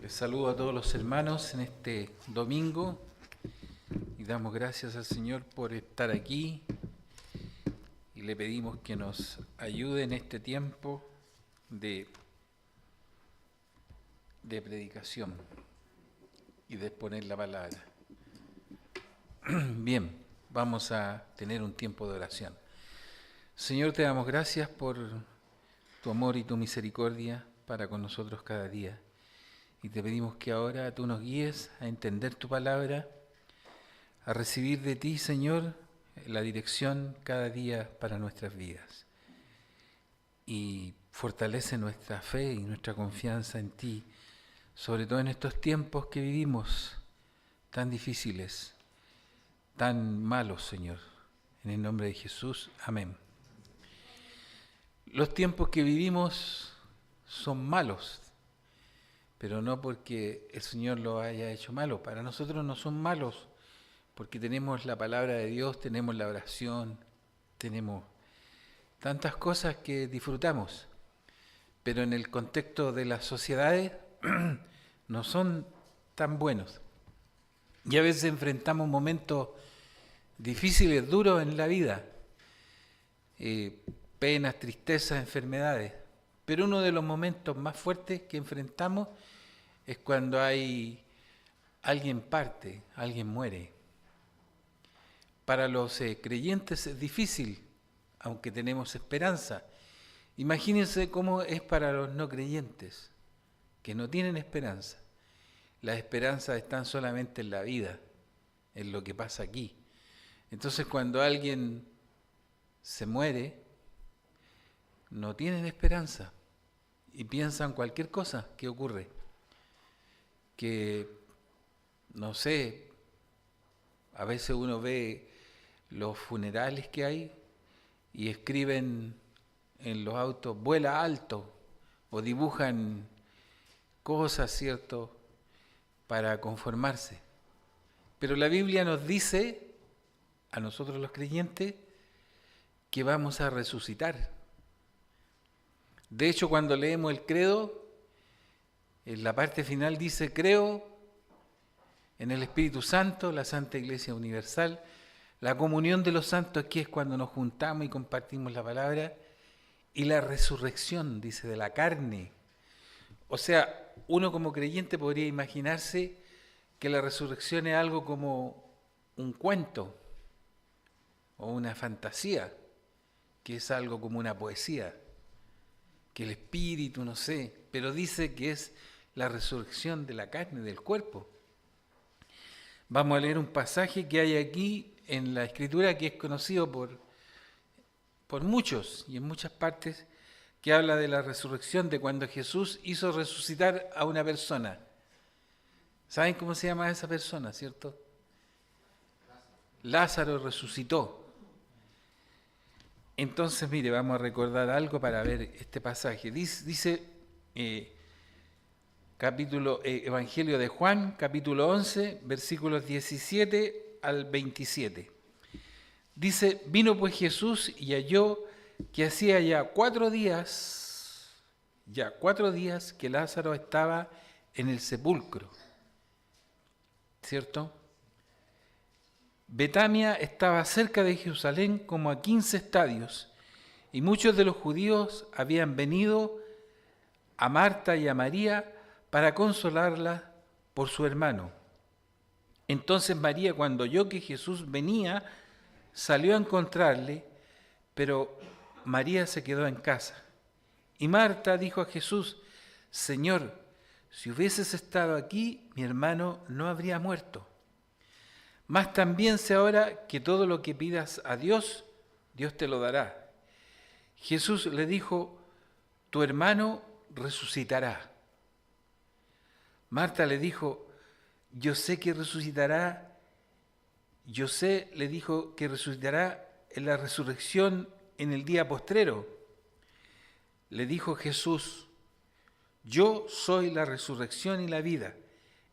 Les saludo a todos los hermanos en este domingo y damos gracias al Señor por estar aquí y le pedimos que nos ayude en este tiempo de predicación y de exponer la palabra. Bien, vamos a tener un tiempo de oración. Señor, te damos gracias por tu amor y tu misericordia para con nosotros cada día. Y te pedimos que ahora tú nos guíes a entender tu palabra, a recibir de ti, Señor, la dirección cada día para nuestras vidas. Y fortalece nuestra fe y nuestra confianza en ti, sobre todo en estos tiempos que vivimos tan difíciles, tan malos, Señor. En el nombre de Jesús, amén. Los tiempos que vivimos son malos, pero no porque el Señor lo haya hecho malo. Para nosotros no son malos, porque tenemos la palabra de Dios, tenemos la oración, tenemos tantas cosas que disfrutamos. Pero en el contexto de las sociedades no son tan buenos. Y a veces enfrentamos momentos difíciles, duros en la vida, penas, tristezas, enfermedades. Pero uno de los momentos más fuertes que enfrentamos es cuando alguien parte, alguien muere. Para los creyentes es difícil, aunque tenemos esperanza. Imagínense cómo es para los no creyentes, que no tienen esperanza. Las esperanzas están solamente en la vida, en lo que pasa aquí. Entonces cuando alguien se muere, no tienen esperanza y piensan cualquier cosa que ocurre. Que, no sé, a veces uno ve los funerales que hay y escriben en los autos, vuela alto, o dibujan cosas, ¿cierto?, para conformarse. Pero la Biblia nos dice, a nosotros los creyentes, que vamos a resucitar. De hecho, cuando leemos el credo, en la parte final dice, creo en el Espíritu Santo, la Santa Iglesia Universal, la comunión de los santos, que es cuando nos juntamos y compartimos la palabra, y la resurrección, dice, de la carne. O sea, uno como creyente podría imaginarse que la resurrección es algo como un cuento o una fantasía, que es algo como una poesía, que el espíritu, no sé, pero dice que es la resurrección de la carne, del cuerpo. Vamos a leer un pasaje que hay aquí en la Escritura que es conocido por muchos y en muchas partes, que habla de la resurrección, de cuando Jesús hizo resucitar a una persona. ¿Saben cómo se llama esa persona, cierto? Lázaro resucitó. Entonces, mire, vamos a recordar algo para ver este pasaje. Dice Evangelio de Juan, capítulo 11, versículos 17 al 27. Dice, vino pues Jesús y halló que hacía ya 4 días que Lázaro estaba en el sepulcro, ¿cierto? Betania estaba cerca de Jerusalén como a 15 estadios, y muchos de los judíos habían venido a Marta y a María para consolarla por su hermano. Entonces María, cuando oyó que Jesús venía, salió a encontrarle, pero María se quedó en casa. Y Marta dijo a Jesús, Señor, si hubieses estado aquí, mi hermano no habría muerto. Mas también sé ahora que todo lo que pidas a Dios, Dios te lo dará. Jesús le dijo, tu hermano resucitará. Marta le dijo, le dijo que resucitará en la resurrección en el día postrero. Le dijo Jesús, yo soy la resurrección y la vida.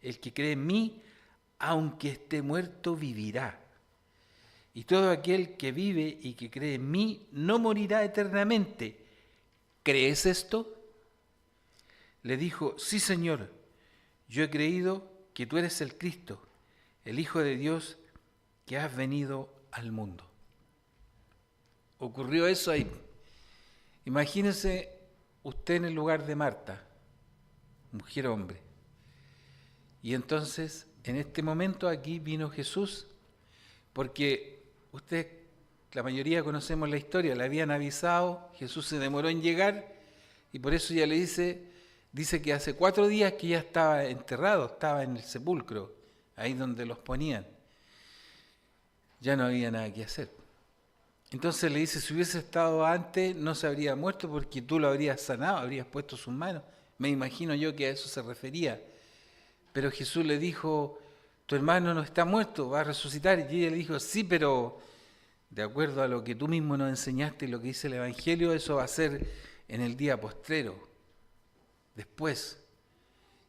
El que cree en mí, aunque esté muerto, vivirá. Y todo aquel que vive y que cree en mí, no morirá eternamente. ¿Crees esto? Le dijo, sí, Señor, yo he creído que tú eres el Cristo, el Hijo de Dios, que has venido al mundo. Ocurrió eso ahí. Imagínese usted en el lugar de Marta, mujer o hombre. Y entonces, en este momento aquí vino Jesús, porque usted, la mayoría conocemos la historia, le habían avisado, Jesús se demoró en llegar, y por eso ya le dice que hace 4 días que ya estaba enterrado, estaba en el sepulcro, ahí donde los ponían. Ya no había nada que hacer. Entonces le dice, si hubiese estado antes, no se habría muerto porque tú lo habrías sanado, habrías puesto sus manos. Me imagino yo que a eso se refería. Pero Jesús le dijo, tu hermano no está muerto, va a resucitar. Y ella le dijo, sí, pero de acuerdo a lo que tú mismo nos enseñaste y lo que dice el Evangelio, eso va a ser en el día postrero, después.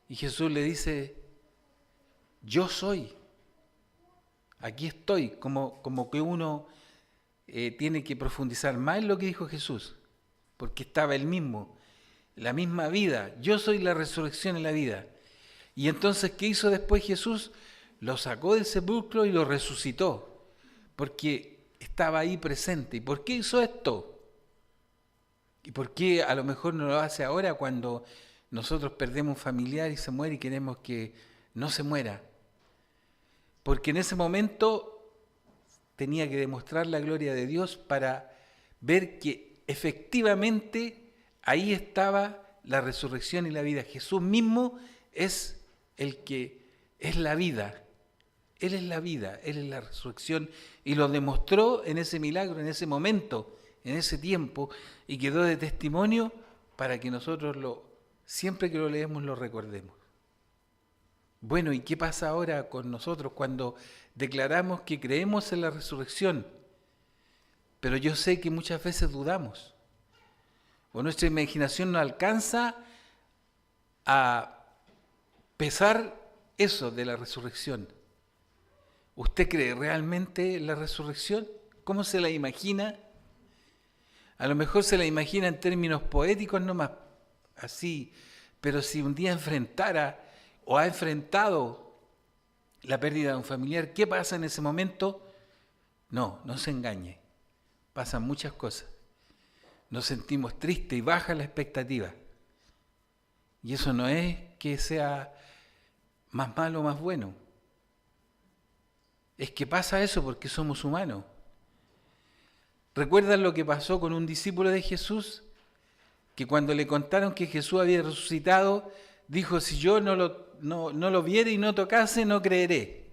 Y Jesús le dice, yo soy, aquí estoy, como que uno tiene que profundizar más en lo que dijo Jesús, porque estaba él mismo, la misma vida, yo soy la resurrección y la vida. Y entonces, ¿qué hizo después Jesús? Lo sacó del sepulcro y lo resucitó, porque estaba ahí presente. ¿Y por qué hizo esto? ¿Y por qué a lo mejor no lo hace ahora cuando nosotros perdemos un familiar y se muere y queremos que no se muera? Porque en ese momento tenía que demostrar la gloria de Dios para ver que efectivamente ahí estaba la resurrección y la vida. Jesús mismo es el que es la vida. Él es la vida, Él es la resurrección y lo demostró en ese milagro, en ese momento, en ese tiempo y quedó de testimonio para que nosotros siempre que lo leemos lo recordemos. Bueno, ¿y qué pasa ahora con nosotros cuando declaramos que creemos en la resurrección? Pero yo sé que muchas veces dudamos, o nuestra imaginación no alcanza a pesar eso de la resurrección. ¿Usted cree realmente en la resurrección? ¿Cómo se la imagina? A lo mejor se la imagina en términos poéticos nomás, así, pero si un día enfrentara o ha enfrentado la pérdida de un familiar, ¿qué pasa en ese momento? No se engañe, pasan muchas cosas. Nos sentimos tristes y baja la expectativa. Y eso no es que sea más malo o más bueno. Es que pasa eso porque somos humanos. ¿Recuerdan lo que pasó con un discípulo de Jesús? Que cuando le contaron que Jesús había resucitado, dijo, si yo no lo viera y no tocase, no creeré.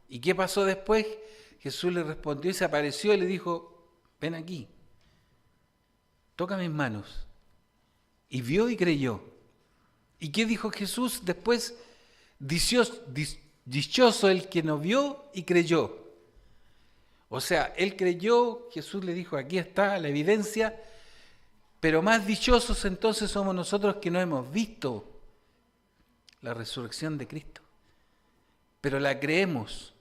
¿Y qué pasó después? Jesús le respondió y se apareció y le dijo, ven aquí, toca mis manos. Y vio y creyó. ¿Y qué dijo Jesús después? Dichoso el que no vio y creyó. O sea, él creyó, Jesús le dijo, aquí está la evidencia, pero más dichosos entonces somos nosotros que no hemos visto la resurrección de Cristo, pero la creemos.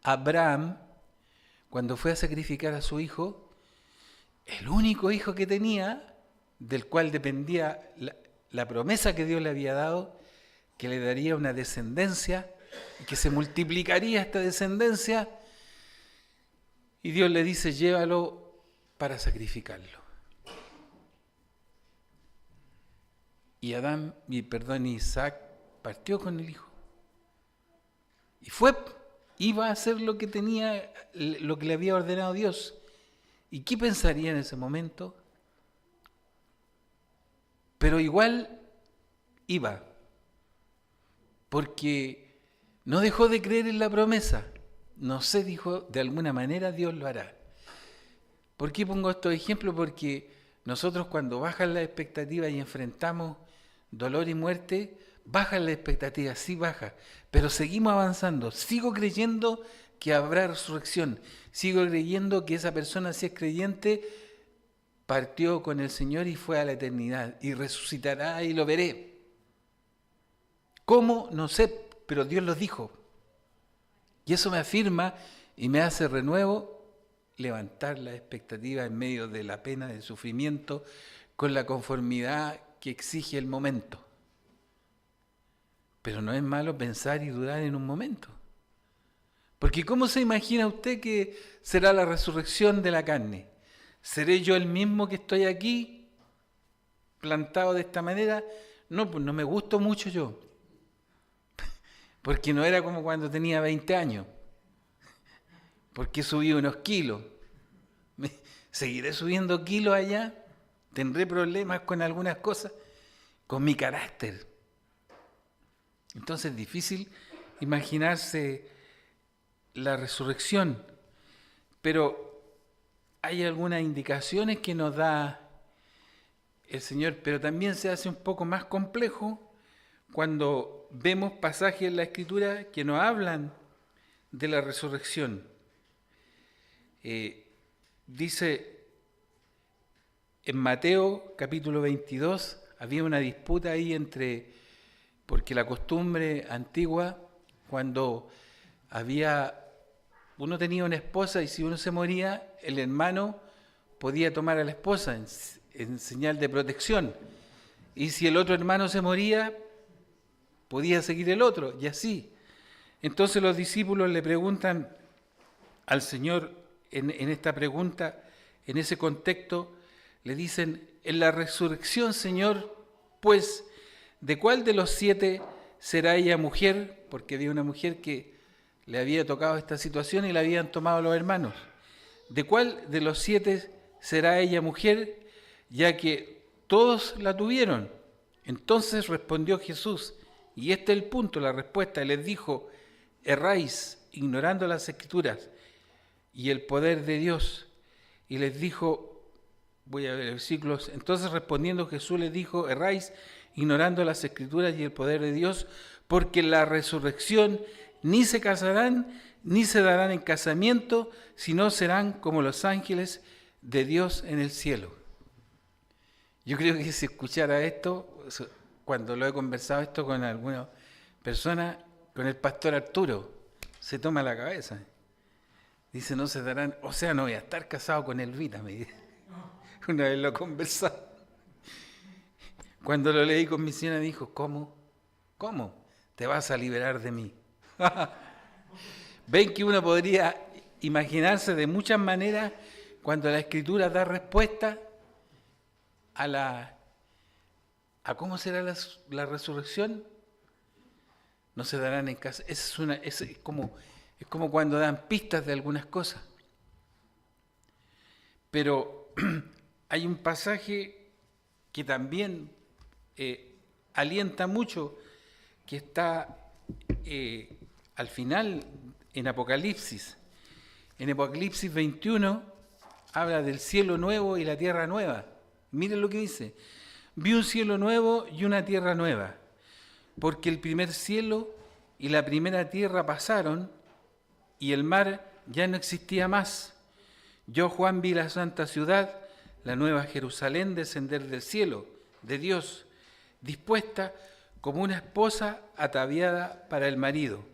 Abraham, cuando fue a sacrificar a su hijo, el único hijo que tenía, del cual dependía la promesa que Dios le había dado, que le daría una descendencia y que se multiplicaría esta descendencia, y Dios le dice, llévalo para sacrificarlo. Y Isaac partió con el hijo. Y iba a hacer lo que le había ordenado Dios. ¿Y qué pensaría en ese momento? Pero igual iba, porque no dejó de creer en la promesa. No sé, dijo, de alguna manera Dios lo hará. ¿Por qué pongo estos ejemplos? Porque nosotros cuando bajan las expectativas y enfrentamos dolor y muerte, bajan las expectativas, sí baja, pero seguimos avanzando. Sigo creyendo que habrá resurrección. Sigo creyendo que esa persona, si es creyente, partió con el Señor y fue a la eternidad y resucitará y lo veré. ¿Cómo? No sé, pero Dios lo dijo. Y eso me afirma y me hace renuevo levantar la expectativa en medio de la pena, del sufrimiento, con la conformidad que exige el momento. Pero no es malo pensar y dudar en un momento. Porque ¿cómo se imagina usted que será la resurrección de la carne? ¿Seré yo el mismo que estoy aquí, plantado de esta manera? No, pues no me gusto mucho yo. Porque no era como cuando tenía 20 años. Porque subí unos kilos. ¿Seguiré subiendo kilos allá? ¿Tendré problemas con algunas cosas? Con mi carácter. Entonces es difícil imaginarse la resurrección, pero hay algunas indicaciones que nos da el Señor, pero también se hace un poco más complejo cuando vemos pasajes en la Escritura que nos hablan de la resurrección. Dice en Mateo capítulo 22, había una disputa ahí porque la costumbre antigua, cuando uno tenía una esposa y si uno se moría, el hermano podía tomar a la esposa en señal de protección. Y si el otro hermano se moría, podía seguir el otro, y así. Entonces los discípulos le preguntan al Señor en esta pregunta, en ese contexto, le dicen, en la resurrección, Señor, pues, ¿de cuál de los 7 será ella mujer? Porque había una mujer que le había tocado esta situación y la habían tomado los hermanos. ¿De cuál de los 7 será ella mujer? Ya que todos la tuvieron. Entonces respondió Jesús, y este es el punto, la respuesta, les dijo, erráis, ignorando las Escrituras y el poder de Dios. Y les dijo, voy a ver versículos, entonces respondiendo Jesús les dijo, erráis, ignorando las Escrituras y el poder de Dios, porque la resurrección ni se casarán, ni se darán en casamiento, sino serán como los ángeles de Dios en el cielo. Yo creo que si escuchara esto, cuando lo he conversado esto con alguna persona, con el pastor Arturo, se toma la cabeza. Dice, no se darán, o sea, no voy a estar casado con Elvira, me dice. Una vez lo conversamos. Cuando lo leí con mi señora dijo, ¿cómo? ¿Cómo? Te vas a liberar de mí. Ven que uno podría imaginarse de muchas maneras cuando la Escritura da respuesta a cómo será la resurrección. No se darán en casa. Es como cuando dan pistas de algunas cosas. Pero hay un pasaje que también alienta mucho, que está al final en Apocalipsis. En Apocalipsis 21 habla del cielo nuevo y la tierra nueva. Miren lo que dice. Vi un cielo nuevo y una tierra nueva, porque el primer cielo y la primera tierra pasaron y el mar ya no existía más. Yo, Juan, vi la santa ciudad, la nueva Jerusalén, descender del cielo, de Dios, dispuesta como una esposa ataviada para el marido.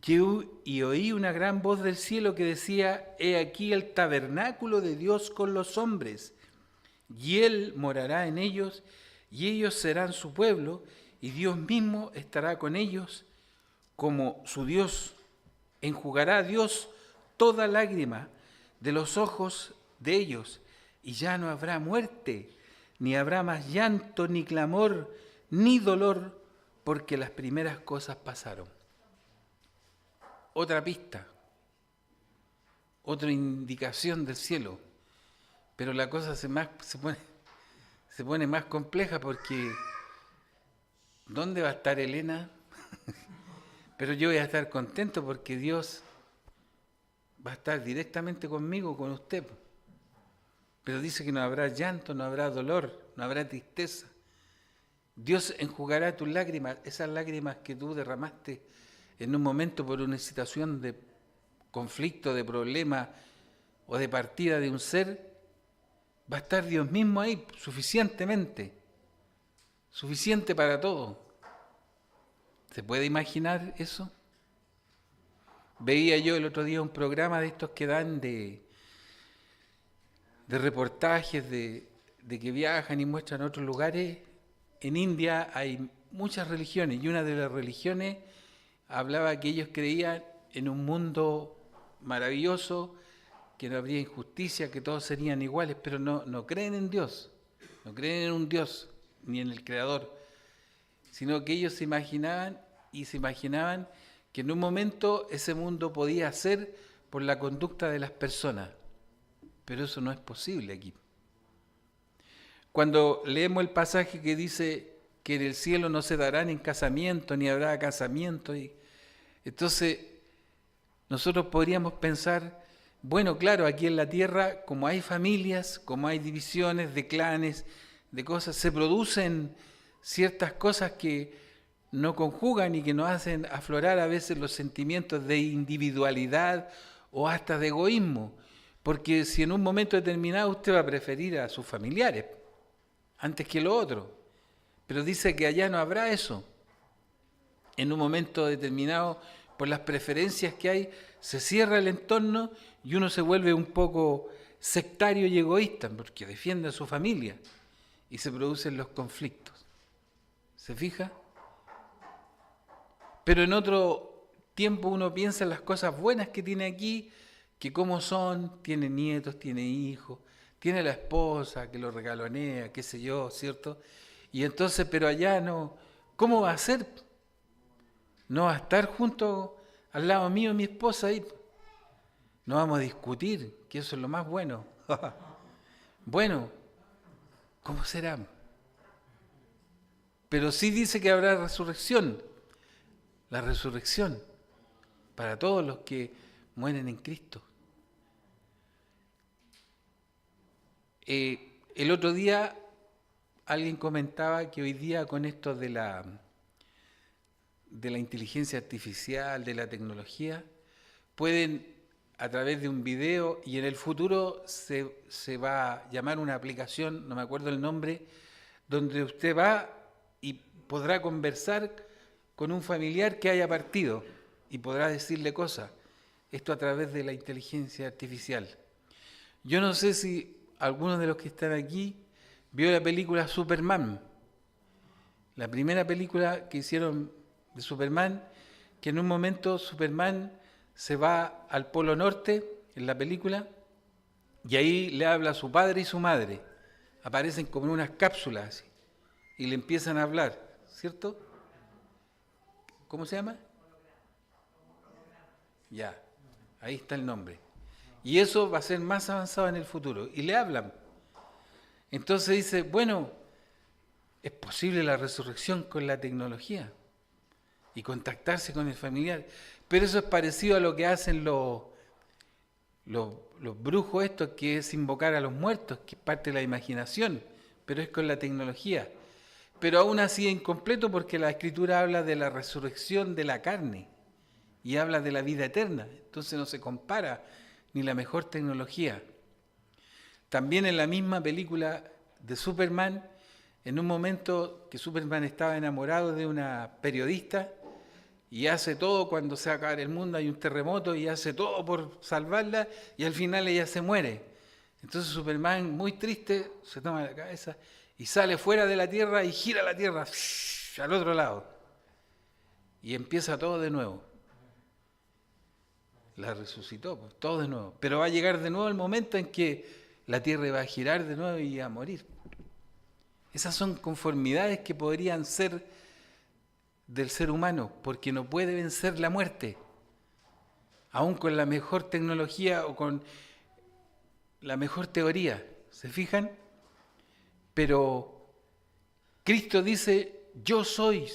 Y oí una gran voz del cielo que decía, he aquí el tabernáculo de Dios con los hombres, y Él morará en ellos, y ellos serán su pueblo, y Dios mismo estará con ellos como su Dios. Enjugará a Dios toda lágrima de los ojos de ellos, y ya no habrá muerte, ni habrá más llanto, ni clamor, ni dolor, porque las primeras cosas pasaron. Otra pista, otra indicación del cielo, pero la cosa se pone más compleja porque ¿dónde va a estar Elena? Pero yo voy a estar contento porque Dios va a estar directamente conmigo, con usted. Pero dice que no habrá llanto, no habrá dolor, no habrá tristeza. Dios enjugará tus lágrimas, esas lágrimas que tú derramaste en un momento por una situación de conflicto, de problema o de partida de un ser. Va a estar Dios mismo ahí suficientemente, suficiente para todo. ¿Se puede imaginar eso? Veía yo el otro día un programa de estos que dan de reportajes de que viajan y muestran otros lugares. En India hay muchas religiones, y una de las religiones hablaba que ellos creían en un mundo maravilloso, que no habría injusticia, que todos serían iguales, pero no creen en Dios, no creen en un Dios, ni en el Creador, sino que ellos se imaginaban que en un momento ese mundo podía ser por la conducta de las personas, pero eso no es posible aquí. Cuando leemos el pasaje que dice que en el cielo no se darán en casamiento, ni habrá casamiento, entonces nosotros podríamos pensar, bueno, claro, aquí en la tierra, como hay familias, como hay divisiones de clanes, de cosas, se producen ciertas cosas que no conjugan y que nos hacen aflorar a veces los sentimientos de individualidad o hasta de egoísmo, porque si en un momento determinado usted va a preferir a sus familiares antes que lo otro, pero dice que allá no habrá eso. En un momento determinado, por las preferencias que hay, se cierra el entorno y uno se vuelve un poco sectario y egoísta, porque defiende a su familia y se producen los conflictos. ¿Se fija? Pero en otro tiempo uno piensa en las cosas buenas que tiene aquí, que cómo son, tiene nietos, tiene hijos, tiene la esposa que lo regalonea, qué sé yo, ¿cierto? Y entonces, pero allá no, ¿cómo va a ser? No va a estar junto al lado mío mi esposa ahí. No vamos a discutir, que eso es lo más bueno. Bueno, ¿cómo será? Pero sí dice que habrá resurrección. La resurrección para todos los que mueren en Cristo. El otro día alguien comentaba que hoy día con esto de la inteligencia artificial, de la tecnología, pueden a través de un video, y en el futuro se va a llamar una aplicación, no me acuerdo el nombre, donde usted va y podrá conversar con un familiar que haya partido y podrá decirle cosas. Esto a través de la inteligencia artificial. Yo no sé si algunos de los que están aquí vio la película Superman, la primera película que hicieron de Superman, que en un momento Superman se va al Polo Norte en la película y ahí le habla a su padre y su madre. Aparecen como en unas cápsulas así, y le empiezan a hablar, ¿cierto? ¿Cómo se llama? Ya, ahí está el nombre. Y eso va a ser más avanzado en el futuro. Y le hablan. Entonces dice, bueno, es posible la resurrección con la tecnología y contactarse con el familiar. Pero eso es parecido a lo que hacen los brujos estos, que es invocar a los muertos, que es parte de la imaginación, pero es con la tecnología. Pero aún así es incompleto porque la Escritura habla de la resurrección de la carne y habla de la vida eterna. Entonces no se compara ni la mejor tecnología. También en la misma película de Superman, en un momento que Superman estaba enamorado de una periodista y hace todo cuando se va a acabar el mundo, hay un terremoto y hace todo por salvarla y al final ella se muere. Entonces Superman, muy triste, se toma la cabeza y sale fuera de la Tierra y gira la Tierra al otro lado. Y empieza todo de nuevo. La resucitó, pues, todo de nuevo. Pero va a llegar de nuevo el momento en que la Tierra va a girar de nuevo y a morir. Esas son conformidades que podrían ser del ser humano, porque no puede vencer la muerte, aún con la mejor tecnología o con la mejor teoría. ¿Se fijan? Pero Cristo dice, yo soy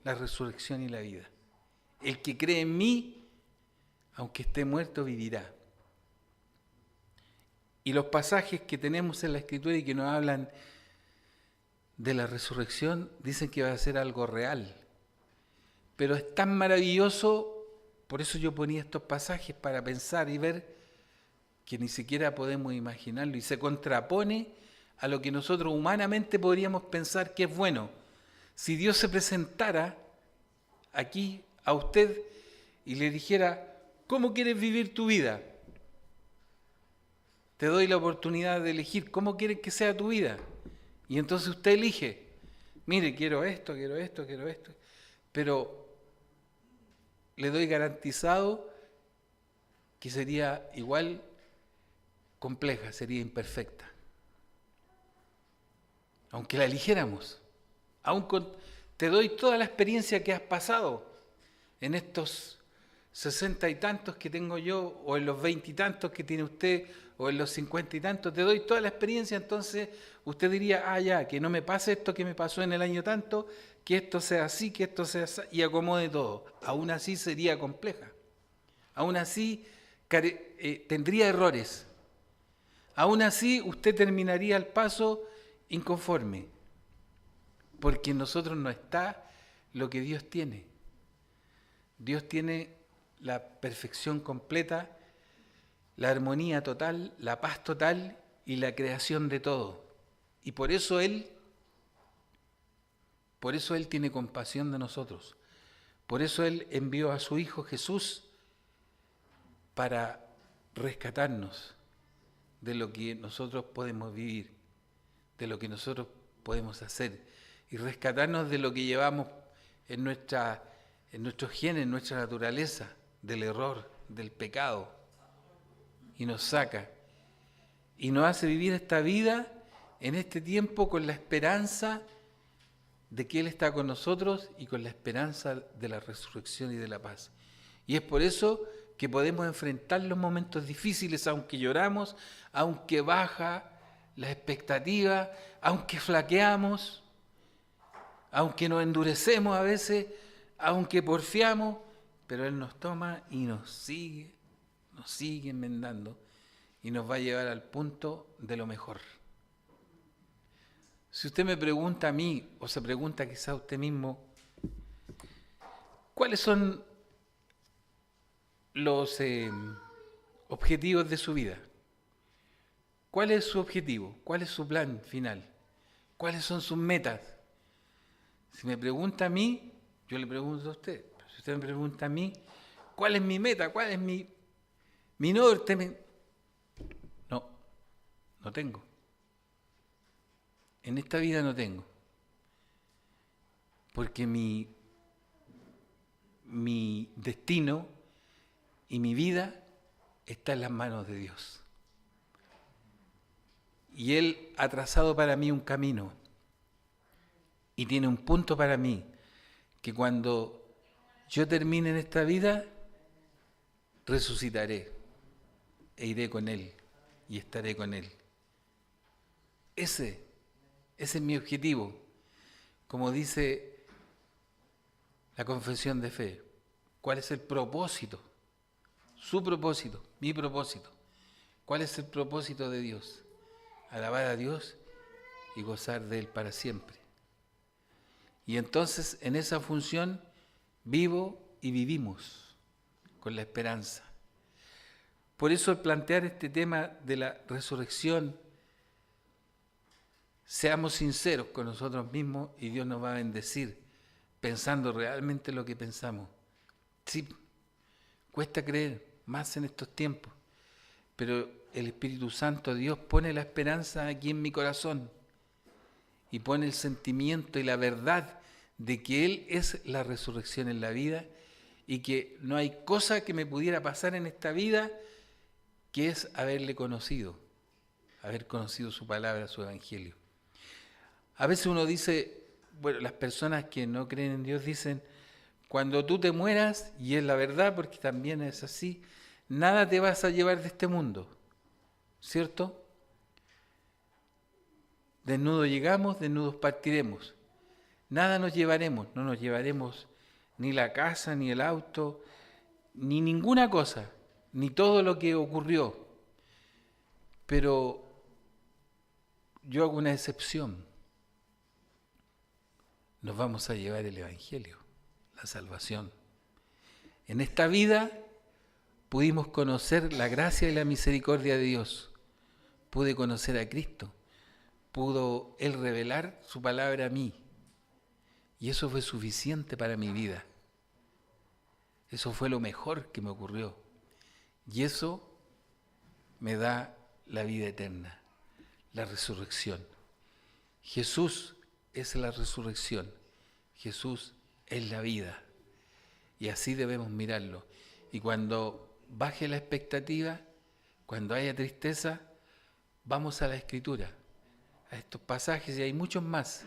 la resurrección y la vida. El que cree en mí, aunque esté muerto, vivirá. Y los pasajes que tenemos en la Escritura y que nos hablan de la resurrección, dicen que va a ser algo real. Pero es tan maravilloso, por eso yo ponía estos pasajes para pensar y ver que ni siquiera podemos imaginarlo. Y se contrapone a lo que nosotros humanamente podríamos pensar que es bueno. Si Dios se presentara aquí a usted y le dijera, ¿cómo quieres vivir tu vida? Te doy la oportunidad de elegir cómo quieres que sea tu vida. Y entonces usted elige. Mire, quiero esto, pero le doy garantizado que sería igual compleja, sería imperfecta. Aunque la eligiéramos, te doy toda la experiencia que has pasado en estos 60 y tantos que tengo yo, o en los 20 y tantos que tiene usted, o en los 50 y tantos, te doy toda la experiencia, entonces usted diría, ya, que no me pase esto que me pasó en el año tanto, que esto sea así, que esto sea así, y acomode todo. Aún así sería compleja. Aún así tendría errores. Aún así usted terminaría el paso inconforme, porque en nosotros no está lo que Dios tiene. Dios tiene la perfección completa, la armonía total, la paz total y la creación de todo. Y por eso Él tiene compasión de nosotros. Por eso Él envió a su Hijo Jesús para rescatarnos de lo que nosotros podemos vivir, de lo que nosotros podemos hacer, y rescatarnos de lo que llevamos en nuestros genes, en nuestra naturaleza, del error, del pecado, y nos saca, y nos hace vivir esta vida en este tiempo con la esperanza de que Él está con nosotros y con la esperanza de la resurrección y de la paz. Y es por eso que podemos enfrentar los momentos difíciles, aunque lloramos, aunque baja la expectativa, aunque flaqueamos, aunque nos endurecemos a veces, aunque porfiamos, pero Él nos toma y nos sigue enmendando y nos va a llevar al punto de lo mejor. Si usted me pregunta a mí, o se pregunta quizá a usted mismo, ¿cuáles son los objetivos de su vida? ¿Cuál es su objetivo? ¿Cuál es su plan final? ¿Cuáles son sus metas? Si me pregunta a mí, yo le pregunto a usted. Si usted me pregunta a mí, ¿cuál es mi meta? ¿Cuál es mi norte? No tengo. En esta vida no tengo. Porque mi destino y mi vida está en las manos de Dios. Y Él ha trazado para mí un camino y tiene un punto para mí, que cuando yo termine en esta vida, resucitaré e iré con Él y estaré con Él. Ese es mi objetivo, como dice la confesión de fe. ¿Cuál es el propósito? Su propósito, mi propósito. ¿Cuál es el propósito de Dios? Alabar a Dios y gozar de Él para siempre. Y entonces en esa función vivo y vivimos con la esperanza. Por eso al plantear este tema de la resurrección, seamos sinceros con nosotros mismos y Dios nos va a bendecir pensando realmente lo que pensamos. Sí, cuesta creer más en estos tiempos, pero el Espíritu Santo, Dios, pone la esperanza aquí en mi corazón y pone el sentimiento y la verdad de que Él es la resurrección en la vida y que no hay cosa que me pudiera pasar en esta vida que es haberle conocido, haber conocido su palabra, su evangelio. A veces uno dice, bueno, las personas que no creen en Dios dicen, cuando tú te mueras, y es la verdad porque también es así, nada te vas a llevar de este mundo, ¿cierto? Desnudos llegamos, desnudos partiremos. Nada nos llevaremos, no nos llevaremos ni la casa, ni el auto, ni ninguna cosa, ni todo lo que ocurrió. Pero yo hago una excepción. Nos vamos a llevar el Evangelio, la salvación. En esta vida pudimos conocer la gracia y la misericordia de Dios. Pude conocer a Cristo. Pudo Él revelar su palabra a mí. Y eso fue suficiente para mi vida. Eso fue lo mejor que me ocurrió. Y eso me da la vida eterna, la resurrección. Jesús es la resurrección. Jesús es la vida. Y así debemos mirarlo. Y cuando baje la expectativa, cuando haya tristeza, vamos a la Escritura, a estos pasajes, y hay muchos más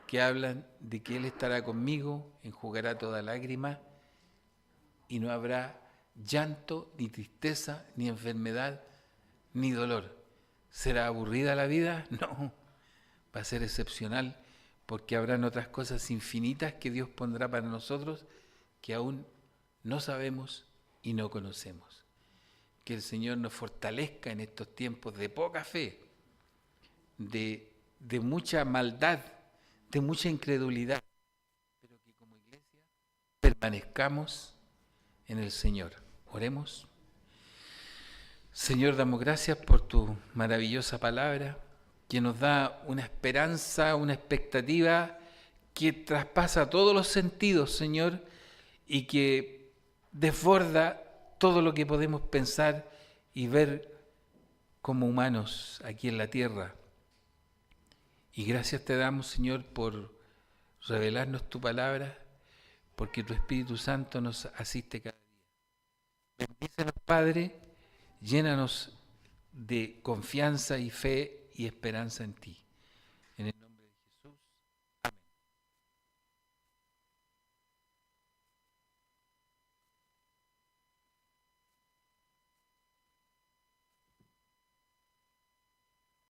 que hablan de que Él estará conmigo, enjugará toda lágrima, y no habrá llanto, ni tristeza, ni enfermedad, ni dolor. ¿Será aburrida la vida? No, va a ser excepcional, porque habrán otras cosas infinitas que Dios pondrá para nosotros que aún no sabemos y no conocemos. Que el Señor nos fortalezca en estos tiempos de poca fe, de mucha maldad, de mucha incredulidad, pero que como iglesia permanezcamos en el Señor. Oremos. Señor, damos gracias por tu maravillosa palabra, que nos da una esperanza, una expectativa que traspasa todos los sentidos, Señor, y que desborda todo lo que podemos pensar y ver como humanos aquí en la tierra. Y gracias te damos, Señor, por revelarnos tu palabra, porque tu Espíritu Santo nos asiste cada día. Bendícenos, Padre, llénanos de confianza y fe y esperanza en ti.